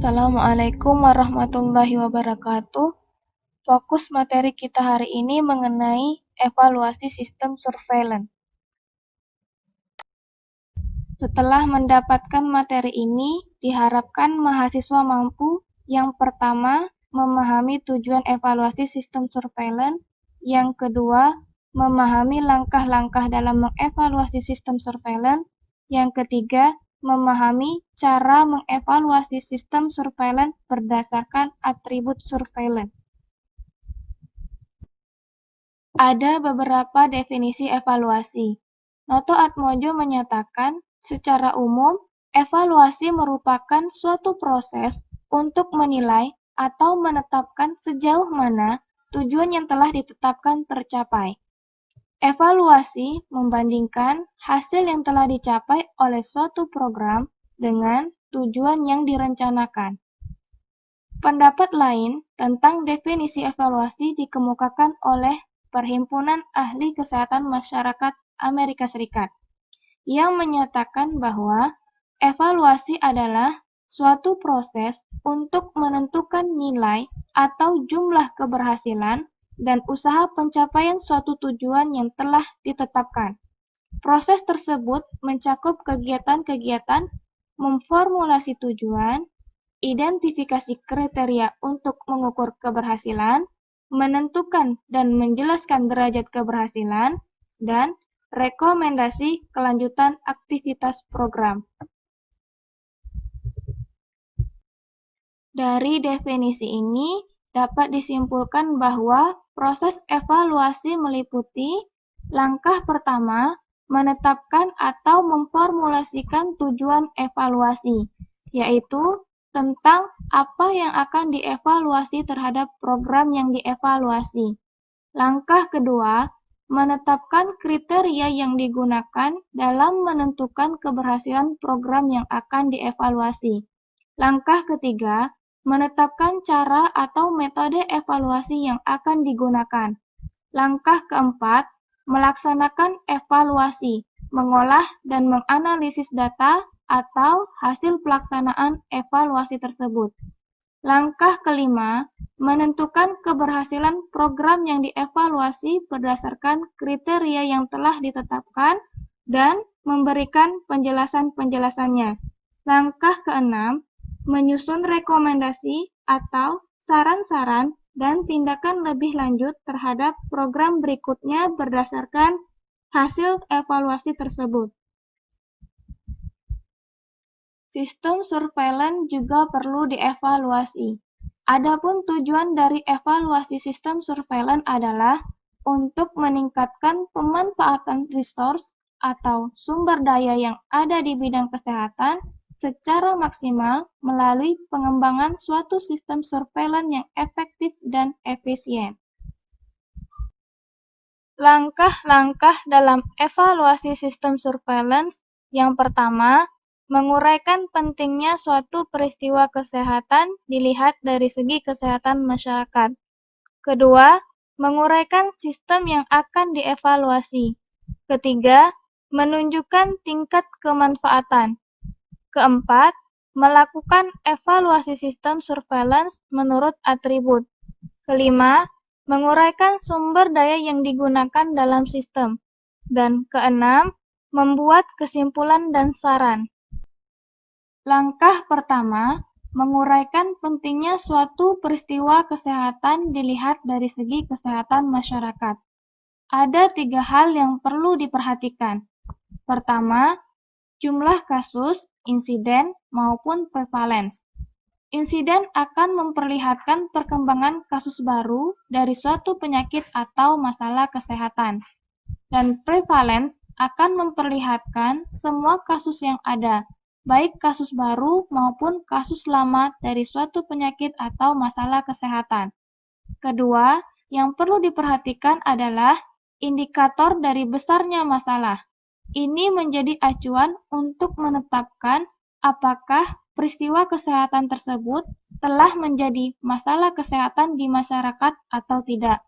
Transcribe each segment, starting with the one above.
Assalamualaikum warahmatullahi wabarakatuh. Fokus materi kita hari ini mengenai evaluasi sistem surveillance. Setelah mendapatkan materi ini, diharapkan mahasiswa mampu yang pertama, memahami tujuan evaluasi sistem surveillance, yang kedua, memahami langkah-langkah dalam mengevaluasi sistem surveillance, yang ketiga, memahami cara mengevaluasi sistem surveillance berdasarkan atribut surveillance. Ada beberapa definisi evaluasi. Noto Atmojo menyatakan, secara umum, evaluasi merupakan suatu proses untuk menilai atau menetapkan sejauh mana tujuan yang telah ditetapkan tercapai. Evaluasi membandingkan hasil yang telah dicapai oleh suatu program dengan tujuan yang direncanakan. Pendapat lain tentang definisi evaluasi dikemukakan oleh Perhimpunan Ahli Kesehatan Masyarakat Amerika Serikat, yang menyatakan bahwa evaluasi adalah suatu proses untuk menentukan nilai atau jumlah keberhasilan dan usaha pencapaian suatu tujuan yang telah ditetapkan. Proses tersebut mencakup kegiatan-kegiatan memformulasi tujuan, identifikasi kriteria untuk mengukur keberhasilan, menentukan dan menjelaskan derajat keberhasilan, dan rekomendasi kelanjutan aktivitas program. Dari definisi ini, dapat disimpulkan bahwa proses evaluasi meliputi langkah pertama, menetapkan atau memformulasikan tujuan evaluasi, yaitu tentang apa yang akan dievaluasi terhadap program yang dievaluasi. Langkah kedua, menetapkan kriteria yang digunakan dalam menentukan keberhasilan program yang akan dievaluasi. Langkah ketiga, menetapkan cara atau metode evaluasi yang akan digunakan. Langkah keempat, melaksanakan evaluasi, mengolah dan menganalisis data atau hasil pelaksanaan evaluasi tersebut. Langkah kelima, menentukan keberhasilan program yang dievaluasi berdasarkan kriteria yang telah ditetapkan dan memberikan penjelasan-penjelasannya. Langkah keenam, menyusun rekomendasi atau saran-saran dan tindakan lebih lanjut terhadap program berikutnya berdasarkan hasil evaluasi tersebut. Sistem surveillance juga perlu dievaluasi. Adapun tujuan dari evaluasi sistem surveillance adalah untuk meningkatkan pemanfaatan resource atau sumber daya yang ada di bidang kesehatan secara maksimal melalui pengembangan suatu sistem surveillance yang efektif dan efisien. Langkah-langkah dalam evaluasi sistem surveillance yang pertama, menguraikan pentingnya suatu peristiwa kesehatan dilihat dari segi kesehatan masyarakat. Kedua, menguraikan sistem yang akan dievaluasi. Ketiga, menunjukkan tingkat kemanfaatan. Keempat, melakukan evaluasi sistem surveillance menurut atribut. Kelima, menguraikan sumber daya yang digunakan dalam sistem. Dan keenam, membuat kesimpulan dan saran. Langkah pertama, menguraikan pentingnya suatu peristiwa kesehatan dilihat dari segi kesehatan masyarakat. Ada 3 hal yang perlu diperhatikan. Pertama, jumlah kasus, insiden, maupun prevalence. Insiden akan memperlihatkan perkembangan kasus baru dari suatu penyakit atau masalah kesehatan. Dan prevalence akan memperlihatkan semua kasus yang ada, baik kasus baru maupun kasus lama dari suatu penyakit atau masalah kesehatan. Kedua, yang perlu diperhatikan adalah indikator dari besarnya masalah. Ini menjadi acuan untuk menetapkan apakah peristiwa kesehatan tersebut telah menjadi masalah kesehatan di masyarakat atau tidak.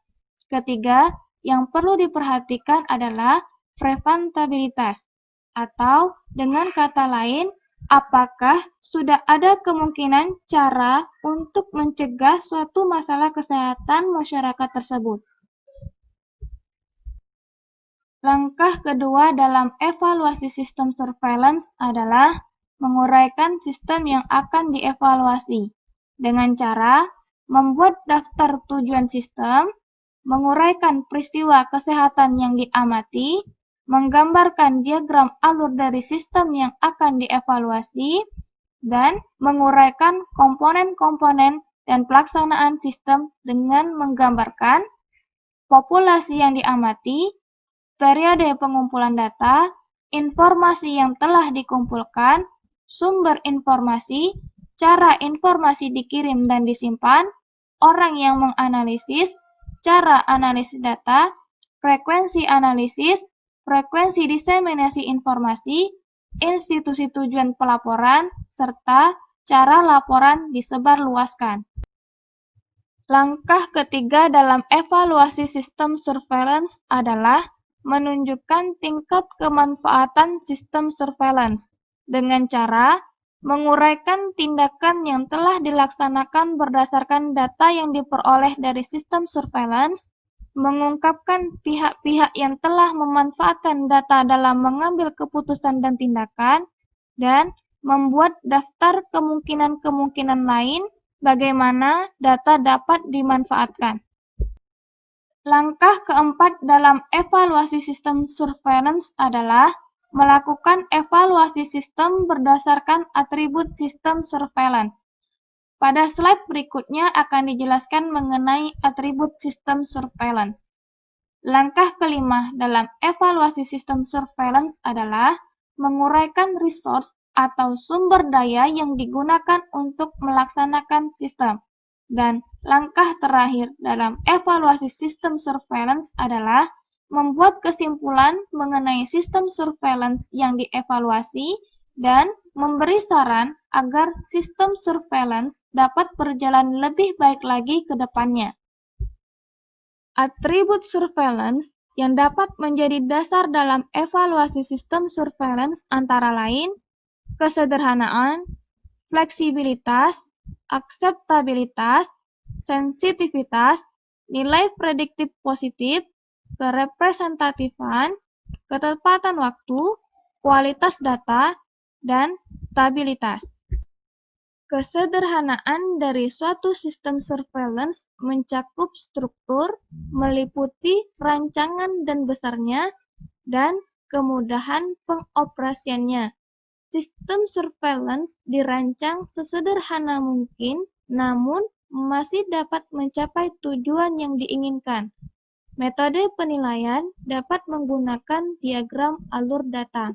Ketiga, yang perlu diperhatikan adalah preventabilitas, atau dengan kata lain, Apakah sudah ada kemungkinan cara untuk mencegah suatu masalah kesehatan masyarakat tersebut? Langkah kedua dalam evaluasi sistem surveillance adalah menguraikan sistem yang akan dievaluasi dengan cara membuat daftar tujuan sistem, menguraikan peristiwa kesehatan yang diamati, menggambarkan diagram alur dari sistem yang akan dievaluasi, dan menguraikan komponen-komponen dan pelaksanaan sistem dengan menggambarkan populasi yang diamati, periode pengumpulan data, informasi yang telah dikumpulkan, sumber informasi, cara informasi dikirim dan disimpan, orang yang menganalisis, cara analisis data, frekuensi diseminasi informasi, institusi tujuan pelaporan, serta cara laporan disebarluaskan. Langkah ketiga dalam evaluasi sistem surveillance adalah menunjukkan tingkat kemanfaatan sistem surveillance dengan cara menguraikan tindakan yang telah dilaksanakan berdasarkan data yang diperoleh dari sistem surveillance, mengungkapkan pihak-pihak yang telah memanfaatkan data dalam mengambil keputusan dan tindakan, dan membuat daftar kemungkinan-kemungkinan lain bagaimana data dapat dimanfaatkan. Langkah keempat dalam evaluasi sistem surveillance adalah melakukan evaluasi sistem berdasarkan atribut sistem surveillance. Pada slide berikutnya akan dijelaskan mengenai atribut sistem surveillance. Langkah kelima dalam evaluasi sistem surveillance adalah menguraikan resource atau sumber daya yang digunakan untuk melaksanakan sistem. Dan langkah terakhir dalam evaluasi sistem surveillance adalah membuat kesimpulan mengenai sistem surveillance yang dievaluasi dan memberi saran agar sistem surveillance dapat berjalan lebih baik lagi ke depannya. Atribut surveillance yang dapat menjadi dasar dalam evaluasi sistem surveillance antara lain kesederhanaan, fleksibilitas, akseptabilitas, sensitivitas, nilai prediktif positif, kerepresentatifan, ketepatan waktu, kualitas data, dan stabilitas. Kesederhanaan dari suatu sistem surveillance mencakup struktur, meliputi rancangan dan besarnya, dan kemudahan pengoperasiannya. Sistem surveillance dirancang sesederhana mungkin, namun masih dapat mencapai tujuan yang diinginkan. Metode penilaian dapat menggunakan diagram alur data.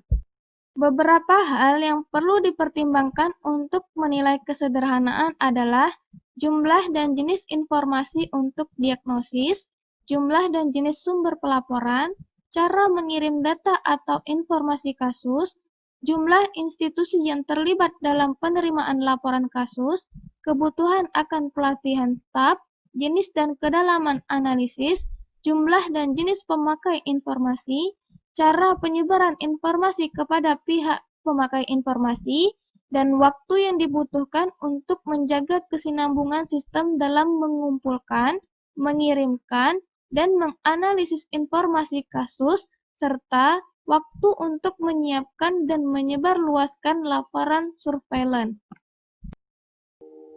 Beberapa hal yang perlu dipertimbangkan untuk menilai kesederhanaan adalah jumlah dan jenis informasi untuk diagnosis, jumlah dan jenis sumber pelaporan, cara mengirim data atau informasi kasus, jumlah institusi yang terlibat dalam penerimaan laporan kasus, kebutuhan akan pelatihan staf, jenis dan kedalaman analisis, jumlah dan jenis pemakai informasi, cara penyebaran informasi kepada pihak pemakai informasi, dan waktu yang dibutuhkan untuk menjaga kesinambungan sistem dalam mengumpulkan, mengirimkan, dan menganalisis informasi kasus, serta waktu untuk menyiapkan dan menyebarluaskan laporan surveillance.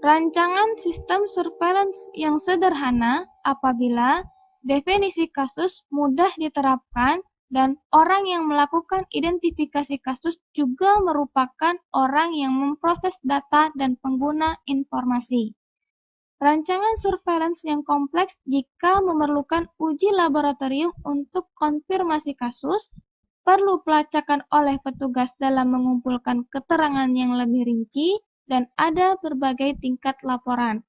Rancangan sistem surveillance yang sederhana apabila definisi kasus mudah diterapkan dan orang yang melakukan identifikasi kasus juga merupakan orang yang memproses data dan pengguna informasi. Rancangan surveillance yang kompleks jika memerlukan uji laboratorium untuk konfirmasi kasus, perlu pelacakan oleh petugas dalam mengumpulkan keterangan yang lebih rinci, dan ada berbagai tingkat laporan.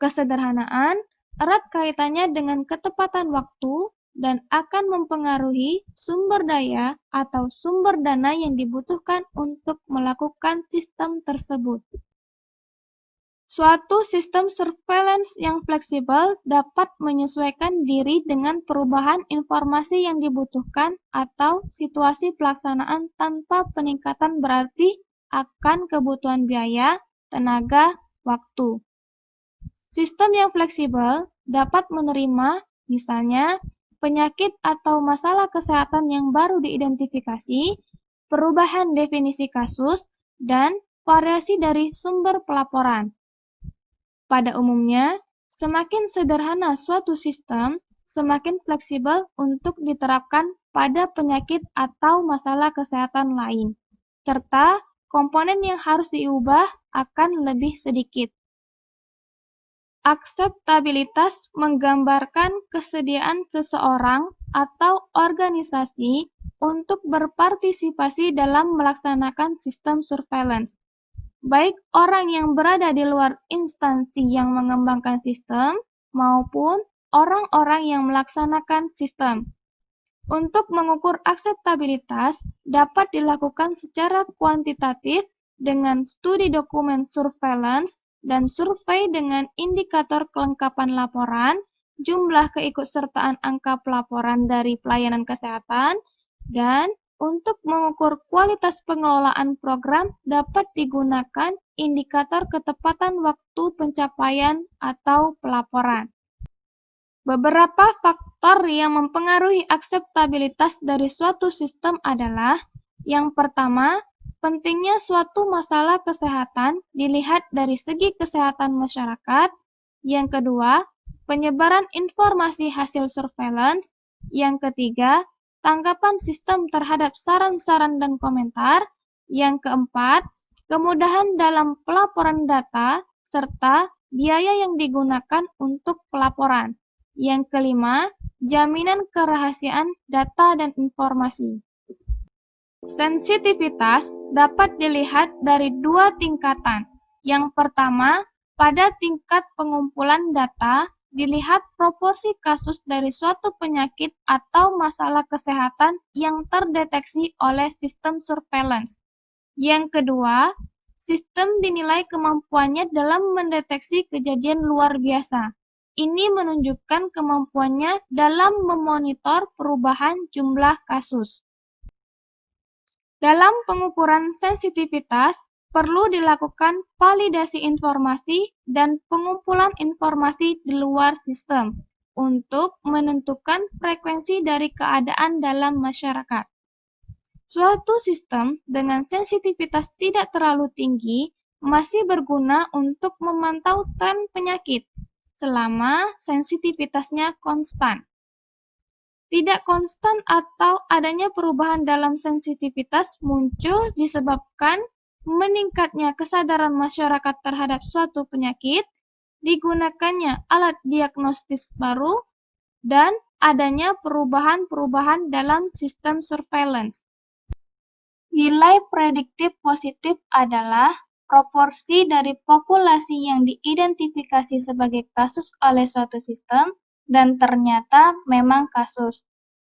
Kesederhanaan erat kaitannya dengan ketepatan waktu dan akan mempengaruhi sumber daya atau sumber dana yang dibutuhkan untuk melakukan sistem tersebut. Suatu sistem surveillance yang fleksibel dapat menyesuaikan diri dengan perubahan informasi yang dibutuhkan atau situasi pelaksanaan tanpa peningkatan berarti akan kebutuhan biaya, tenaga, waktu. Sistem yang fleksibel dapat menerima, misalnya, penyakit atau masalah kesehatan yang baru diidentifikasi, perubahan definisi kasus, dan variasi dari sumber pelaporan. Pada umumnya, semakin sederhana suatu sistem, semakin fleksibel untuk diterapkan pada penyakit atau masalah kesehatan lain, serta komponen yang harus diubah akan lebih sedikit. Akseptabilitas menggambarkan kesediaan seseorang atau organisasi untuk berpartisipasi dalam melaksanakan sistem surveillance, baik orang yang berada di luar instansi yang mengembangkan sistem maupun orang-orang yang melaksanakan sistem. Untuk mengukur akseptabilitas dapat dilakukan secara kuantitatif dengan studi dokumen surveillance dan survei dengan indikator kelengkapan laporan, jumlah keikutsertaan angka pelaporan dari pelayanan kesehatan, dan untuk mengukur kualitas pengelolaan program dapat digunakan indikator ketepatan waktu pencapaian atau pelaporan. Beberapa faktor yang mempengaruhi akseptabilitas dari suatu sistem adalah: yang pertama, pentingnya suatu masalah kesehatan dilihat dari segi kesehatan masyarakat. Yang kedua, penyebaran informasi hasil surveillance. Yang ketiga, tanggapan sistem terhadap saran-saran dan komentar. Yang keempat, kemudahan dalam pelaporan data, serta biaya yang digunakan untuk pelaporan. Yang kelima, jaminan kerahasiaan data dan informasi. Sensitivitas dapat dilihat dari dua tingkatan. Yang pertama, pada tingkat pengumpulan data, dilihat proporsi kasus dari suatu penyakit atau masalah kesehatan yang terdeteksi oleh sistem surveillance. Yang kedua, sistem dinilai kemampuannya dalam mendeteksi kejadian luar biasa. Ini menunjukkan kemampuannya dalam memonitor perubahan jumlah kasus. Dalam pengukuran sensitivitas, perlu dilakukan validasi informasi dan pengumpulan informasi di luar sistem untuk menentukan frekuensi dari keadaan dalam masyarakat. Suatu sistem dengan sensitivitas tidak terlalu tinggi masih berguna untuk memantau tren penyakit selama sensitivitasnya konstan. Tidak konstan atau adanya perubahan dalam sensitivitas muncul disebabkan meningkatnya kesadaran masyarakat terhadap suatu penyakit, digunakannya alat diagnostis baru, dan adanya perubahan-perubahan dalam sistem surveillance. Nilai prediktif positif adalah proporsi dari populasi yang diidentifikasi sebagai kasus oleh suatu sistem dan ternyata memang kasus.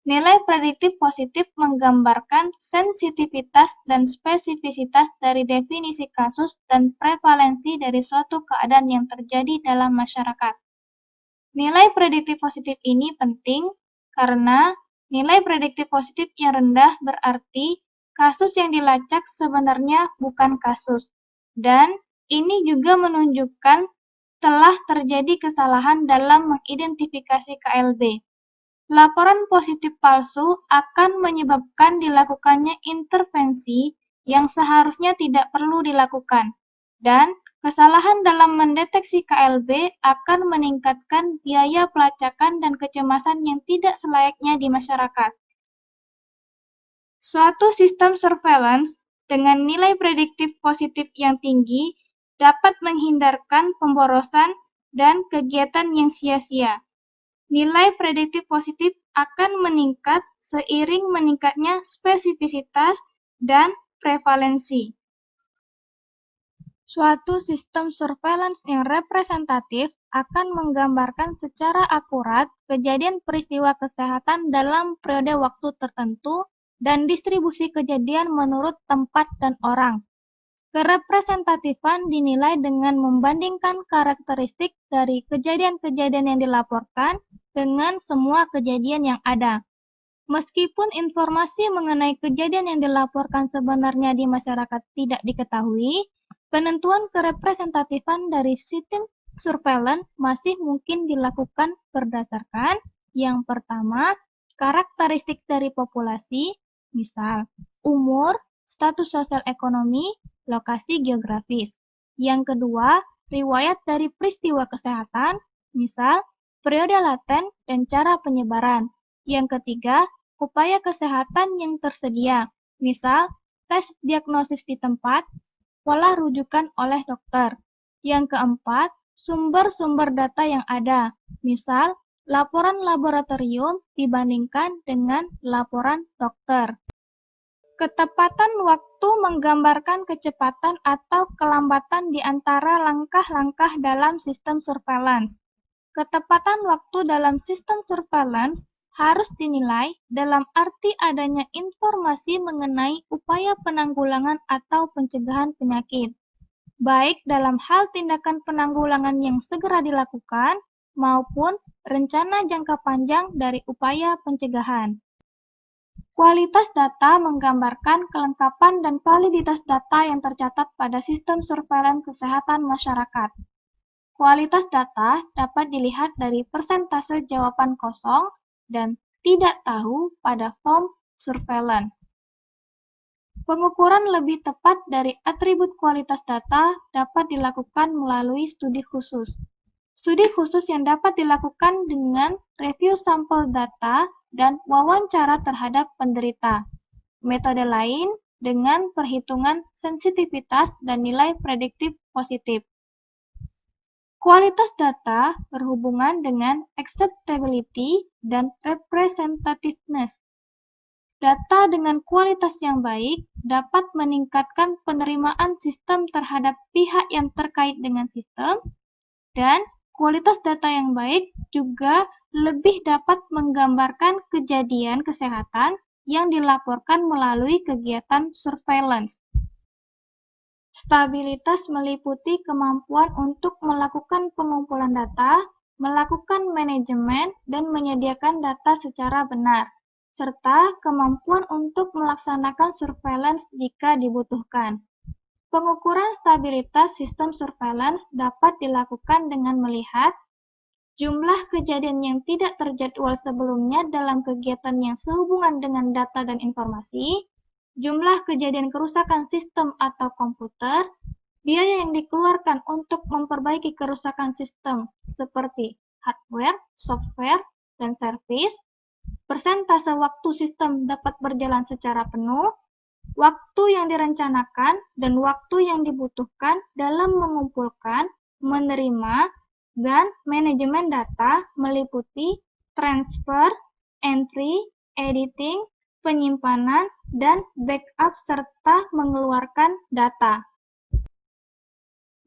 Nilai prediktif positif menggambarkan sensitivitas dan spesifisitas dari definisi kasus dan prevalensi dari suatu keadaan yang terjadi dalam masyarakat. Nilai prediktif positif ini penting karena nilai prediktif positif yang rendah berarti kasus yang dilacak sebenarnya bukan kasus, dan ini juga menunjukkan telah terjadi kesalahan dalam mengidentifikasi KLB. Laporan positif palsu akan menyebabkan dilakukannya intervensi yang seharusnya tidak perlu dilakukan, dan kesalahan dalam mendeteksi KLB akan meningkatkan biaya pelacakan dan kecemasan yang tidak selayaknya di masyarakat. Suatu sistem surveillance dengan nilai prediktif positif yang tinggi dapat menghindarkan pemborosan dan kegiatan yang sia-sia. Nilai prediktif positif akan meningkat seiring meningkatnya spesifisitas dan prevalensi. Suatu sistem surveillance yang representatif akan menggambarkan secara akurat kejadian peristiwa kesehatan dalam periode waktu tertentu dan distribusi kejadian menurut tempat dan orang. Kerepresentatifan dinilai dengan membandingkan karakteristik dari kejadian-kejadian yang dilaporkan dengan semua kejadian yang ada. Meskipun informasi mengenai kejadian yang dilaporkan sebenarnya di masyarakat tidak diketahui, penentuan kerepresentatifan dari sistem surveillance masih mungkin dilakukan berdasarkan yang pertama, karakteristik dari populasi, misal umur, status sosial ekonomi, lokasi geografis. Yang kedua, riwayat dari peristiwa kesehatan, misal periode laten dan cara penyebaran. Yang ketiga, upaya kesehatan yang tersedia, misal tes diagnosis di tempat, pola rujukan oleh dokter. Yang keempat, sumber-sumber data yang ada, misal laporan laboratorium dibandingkan dengan laporan dokter. Ketepatan waktu menggambarkan kecepatan atau kelambatan di antara langkah-langkah dalam sistem surveillance. Ketepatan waktu dalam sistem surveillance harus dinilai dalam arti adanya informasi mengenai upaya penanggulangan atau pencegahan penyakit, baik dalam hal tindakan penanggulangan yang segera dilakukan maupun rencana jangka panjang dari upaya pencegahan. Kualitas data menggambarkan kelengkapan dan validitas data yang tercatat pada sistem surveillance kesehatan masyarakat. Kualitas data dapat dilihat dari persentase jawaban kosong dan tidak tahu pada form surveillance. Pengukuran lebih tepat dari atribut kualitas data dapat dilakukan melalui studi khusus. Studi khusus yang dapat dilakukan dengan review sampel data dan wawancara terhadap penderita. Metode lain dengan perhitungan sensitivitas dan nilai prediktif positif. Kualitas data berhubungan dengan acceptability dan representativeness. Data dengan kualitas yang baik dapat meningkatkan penerimaan sistem terhadap pihak yang terkait dengan sistem, dan kualitas data yang baik juga lebih dapat menggambarkan kejadian kesehatan yang dilaporkan melalui kegiatan surveillance. Stabilitas meliputi kemampuan untuk melakukan pengumpulan data, melakukan manajemen, dan menyediakan data secara benar, serta kemampuan untuk melaksanakan surveillance jika dibutuhkan. Pengukuran stabilitas sistem surveillance dapat dilakukan dengan melihat jumlah kejadian yang tidak terjadwal sebelumnya dalam kegiatan yang sehubungan dengan data dan informasi, jumlah kejadian kerusakan sistem atau komputer, biaya yang dikeluarkan untuk memperbaiki kerusakan sistem seperti hardware, software, dan servis, persentase waktu sistem dapat berjalan secara penuh, waktu yang direncanakan, dan waktu yang dibutuhkan dalam mengumpulkan, menerima, dan manajemen data meliputi transfer, entry, editing, penyimpanan, dan backup serta mengeluarkan data.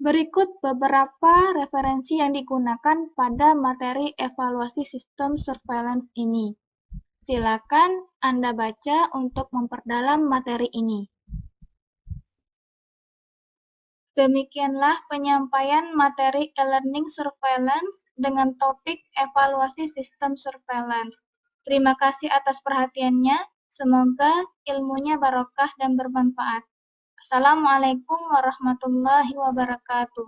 Berikut beberapa referensi yang digunakan pada materi evaluasi sistem surveillance ini. Silakan Anda baca untuk memperdalam materi ini. Demikianlah penyampaian materi e-learning surveillance dengan topik evaluasi sistem surveillance. Terima kasih atas perhatiannya. Semoga ilmunya barokah dan bermanfaat. Assalamualaikum warahmatullahi wabarakatuh.